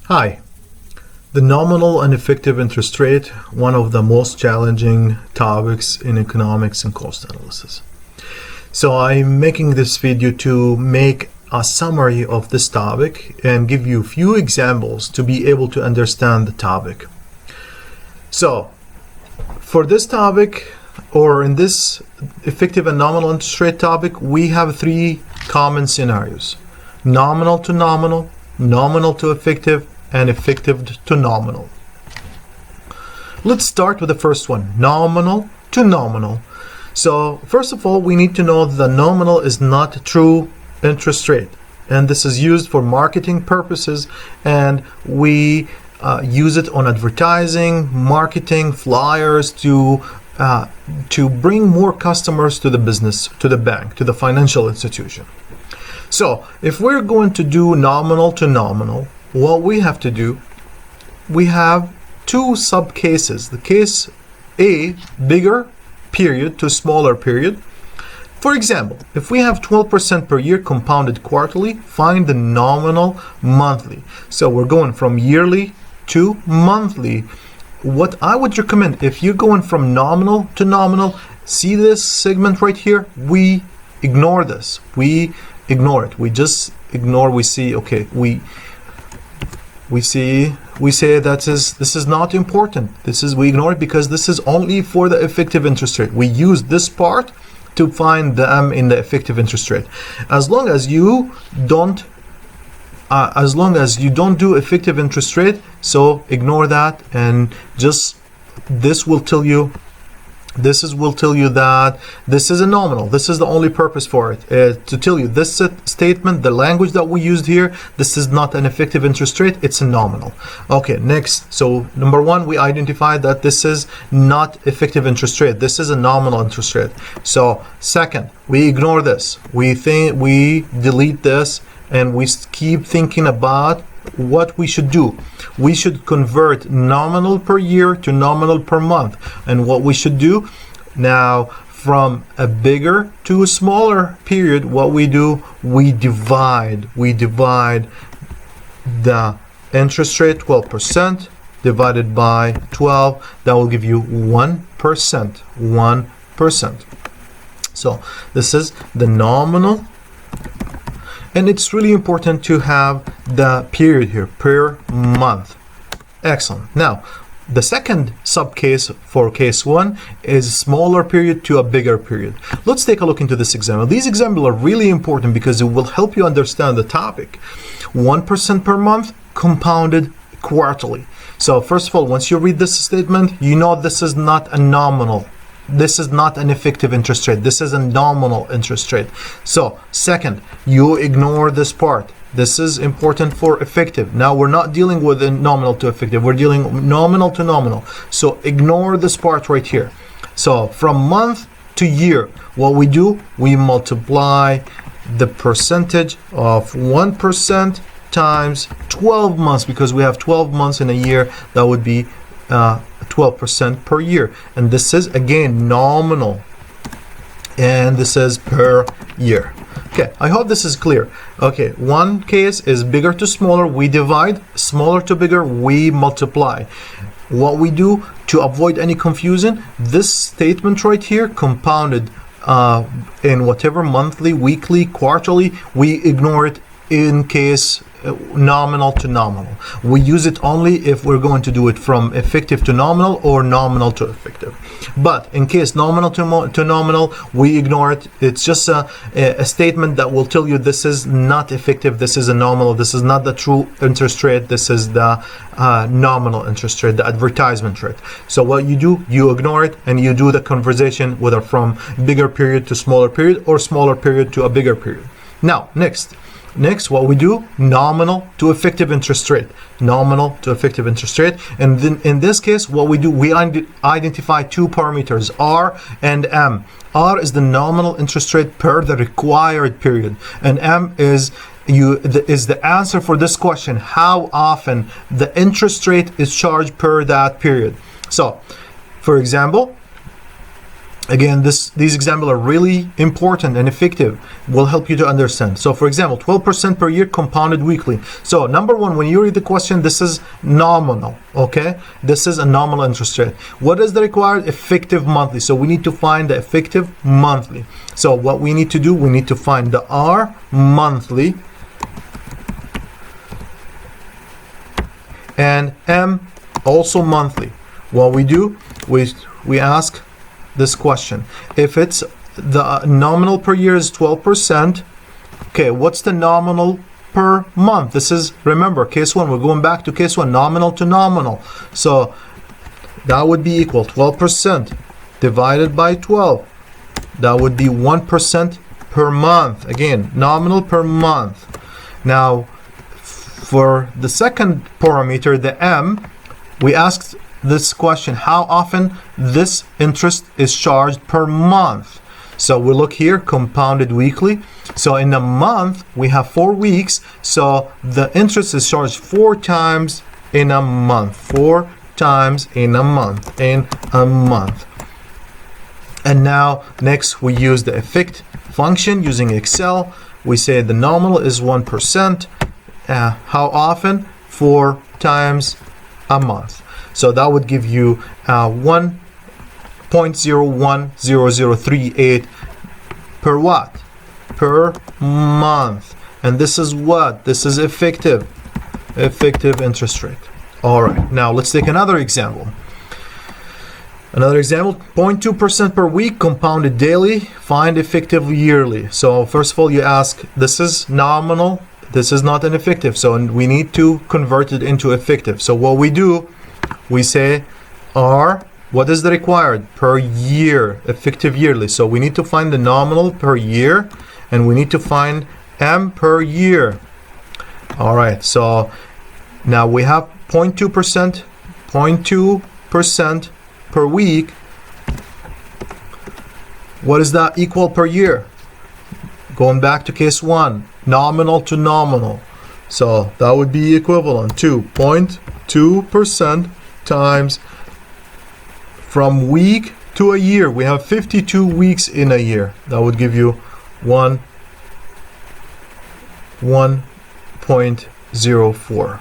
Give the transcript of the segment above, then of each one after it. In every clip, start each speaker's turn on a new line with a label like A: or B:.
A: Hi. The nominal and effective interest rate, one of the most challenging topics in economics and cost analysis. So I'm making this video to make a summary of this topic and give you a few examples to be able to understand the topic. So for this topic, or in this effective and nominal interest rate topic, we have three common scenarios: nominal to nominal, nominal to effective, and effective to nominal. Let's start with the first one, nominal to nominal. So first of all, we need to know that the nominal is not true interest rate, and this is used for marketing purposes, and we use it on advertising, marketing, flyers to bring more customers to the business, to the bank, to the financial institution. So if we're going to do nominal to nominal, what we have to do, we have two sub cases. The case A, bigger period to smaller period. For example, if we have 12% per year compounded quarterly, find the nominal monthly. So we're going from yearly to monthly. What I would recommend, if you're going from nominal to nominal, see this segment right here, we ignore this. We ignore it. We just ignore, we see, okay, we say that this is not important. We ignore it because this is only for the effective interest rate. We use this part to find the M in the effective interest rate. As long as you don't do effective interest rate, so ignore that, and just this will tell you that this is a nominal. This is the only purpose for it, to tell you this statement, the language that we used here, this is not an effective interest rate, it's a nominal. Okay, next. So number one, we identified that this is not effective interest rate. This is a nominal interest rate. So second, we ignore this. We delete this, and we keep thinking about what we should do. We should convert nominal per year to nominal per month. And what we should do now, from a bigger to a smaller period, what we do, we divide the interest rate, 12% divided by 12, that will give you 1%. So this is the nominal. And it's really important to have the period here, per month. Excellent. Now, the second subcase for case one is smaller period to a bigger period. Let's take a look into this example. These examples are really important because it will help you understand the topic. 1% per month, compounded quarterly. So first of all, once you read this statement, you know this is not a nominal. This is not an effective interest rate. This is a nominal interest rate. So second, you ignore this part. This is important for effective. Now we're not dealing with a nominal to effective. We're dealing nominal to nominal. So ignore this part right here. So from month to year, what we do, we multiply the percentage of 1% times 12 months, because we have 12 months in a year. That would be 12% per year, and this is again nominal, and this is per year. Okay, I hope this is clear. Okay, one case is bigger to smaller, we divide, smaller to bigger, we multiply. What we do to avoid any confusion, this statement right here, compounded in whatever monthly, weekly, quarterly, we ignore it in case nominal to nominal. We use it only if we're going to do it from effective to nominal or nominal to effective. But in case nominal to nominal, we ignore it. It's just a statement that will tell you this is not effective, this is a nominal, this is not the true interest rate, this is the nominal interest rate, the advertisement rate. So what you do, you ignore it, and you do the conversation whether from bigger period to smaller period or smaller period to a bigger period. Now, next, what we do, nominal to effective interest rate. Nominal to effective interest rate. And then in this case, what we do, we identify two parameters, R and M. R is the nominal interest rate per the required period. And M is the answer for this question, how often the interest rate is charged per that period. So, for example, Again, these examples are really important and effective, will help you to understand. So for example, 12% per year compounded weekly. So number one, when you read the question, this is nominal, okay? This is a nominal interest rate. What is the required effective monthly? So we need to find the effective monthly. So what we need to do, we need to find the R monthly and M also monthly. What we do, we ask this question. If it's the nominal per year is 12%, okay, what's the nominal per month? This is, remember, case one, we're going back to case one, nominal to nominal. So that would be equal 12% divided by 12. That would be 1% per month. Again, nominal per month. Now, for the second parameter, the M, we asked this question, how often this interest is charged per month. So we look here, compounded weekly. So in a month, we have 4 weeks. So the interest is charged 4 times in a month. 4 times in a month. And now, next, we use the effect function using Excel. We say the nominal is 1%. How often? 4 times a month. So that would give you 1.010038 per what? Per month. And this is what? This is effective interest rate. All right, now let's take another example. 0.2% per week, compounded daily, find effective yearly. So first of all, you ask, this is nominal, this is not an effective, so we need to convert it into effective. So what we do, we say R, what is the required? Per year, effective yearly. So we need to find the nominal per year, and we need to find M per year. All right, so now we have 0.2% per week. What is that equal per year? Going back to case one, nominal to nominal. So that would be equivalent to 0.2% times from week to a year. We have 52 weeks in a year. That would give you 1.04.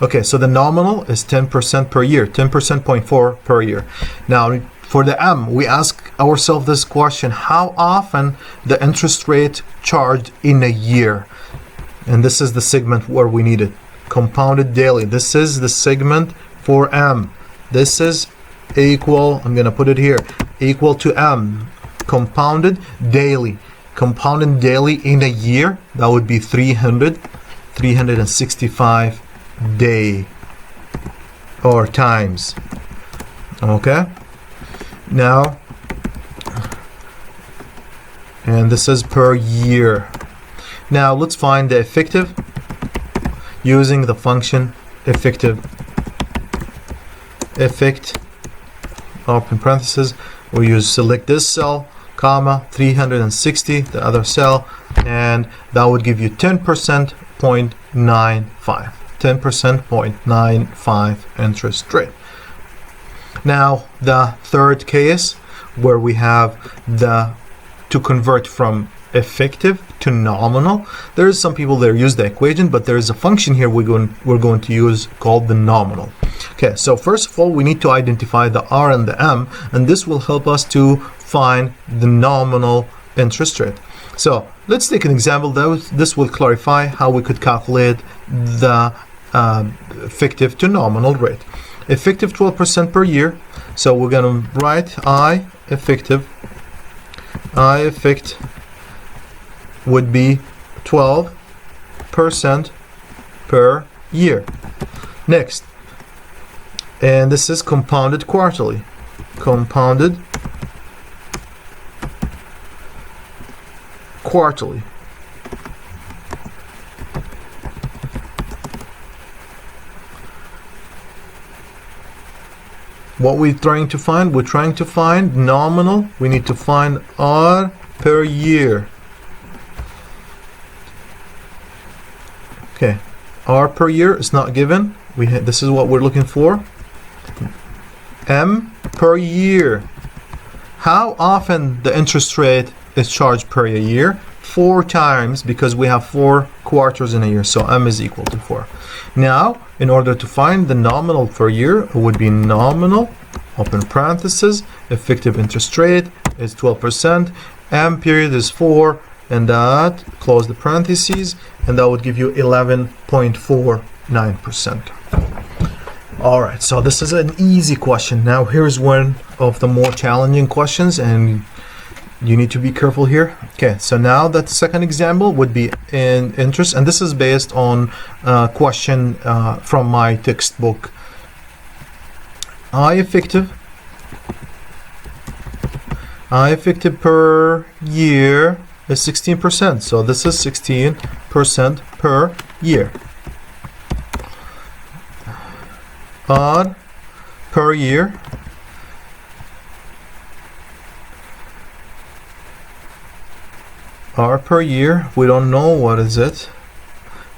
A: Okay, so the nominal is 10% per year, 10.4 per year. Now, for the M, we ask ourselves this question, how often the interest rate charged in a year? And this is the segment where we need it. Compounded daily. This is the segment for M. This is equal, I'm going to put it here, equal to M. Compounded daily. Compounded daily in a year, that would be 365 day or times. Okay, now, and this is per year. Now let's find the effective using the function effect, open parentheses, we use select this cell, comma, 360, the other cell, and that would give you 10.95. 10.95 interest rate. Now the third case where we have to convert from effective to nominal. There is some people that use the equation, but there is a function here we're going to use called the nominal. Okay, so first of all, we need to identify the R and the M, and this will help us to find the nominal interest rate. So let's take an example. This will clarify how we could calculate the effective to nominal rate. Effective 12% per year. So we're going to write I effect would be 12% per year. Next, and this is compounded quarterly. Compounded quarterly. What we're trying to find? We're trying to find nominal. We need to find R per year. Okay, R per year is not given. This is what we're looking for. M per year. How often the interest rate is charged per year? 4 times, because we have 4 quarters in a year, so m is equal to 4. Now, in order to find the nominal per year, it would be nominal, open parenthesis, effective interest rate is 12%, m period is 4, and that, close the parentheses, and that would give you 11.49%. All right, so this is an easy question. Now here's one of the more challenging questions, and you need to be careful here. Okay, so now that second example would be in interest, and this is based on a question from my textbook. I effective per year is 16%, so this is 16% per year. R per year we don't know what is it,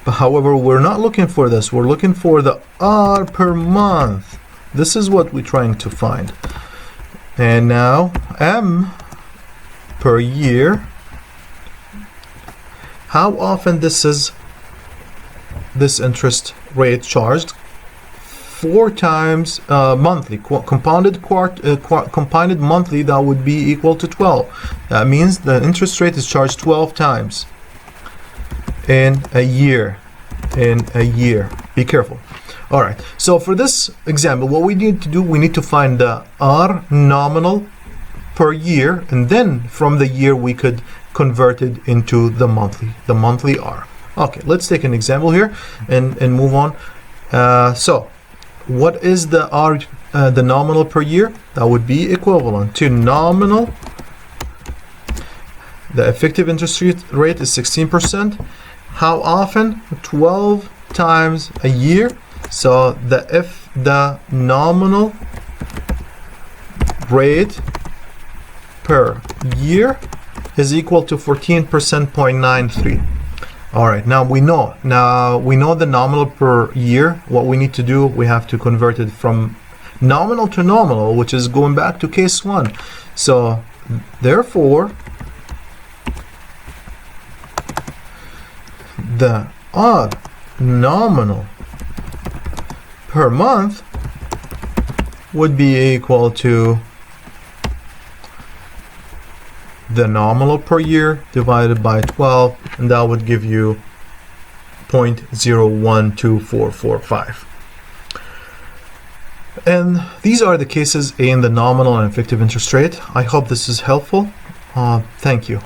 A: but however we're not looking for this, we're looking for the R per month. This is what we're trying to find. And now M per year, how often this interest rate charged? 4 times monthly, compounded monthly, that would be equal to 12. That means the interest rate is charged 12 times in a year. Be careful. All right, so for this example, what we need to do, we need to find the R nominal per year, and then from the year we could convert it into the monthly R. Okay, let's take an example here and move on. So what is the R, the nominal per year? That would be equivalent to nominal. The effective interest rate is 16%. How often? 12 times a year. So if the nominal rate per year is equal to 14%.93. All right, now we know the nominal per year. What we need to do, we have to convert it from nominal to nominal, which is going back to case 1. So therefore, the R nominal per month would be equal to the nominal per year divided by 12, and that would give you 0.012445. And these are the cases in the nominal and effective interest rate. I hope this is helpful. Thank you.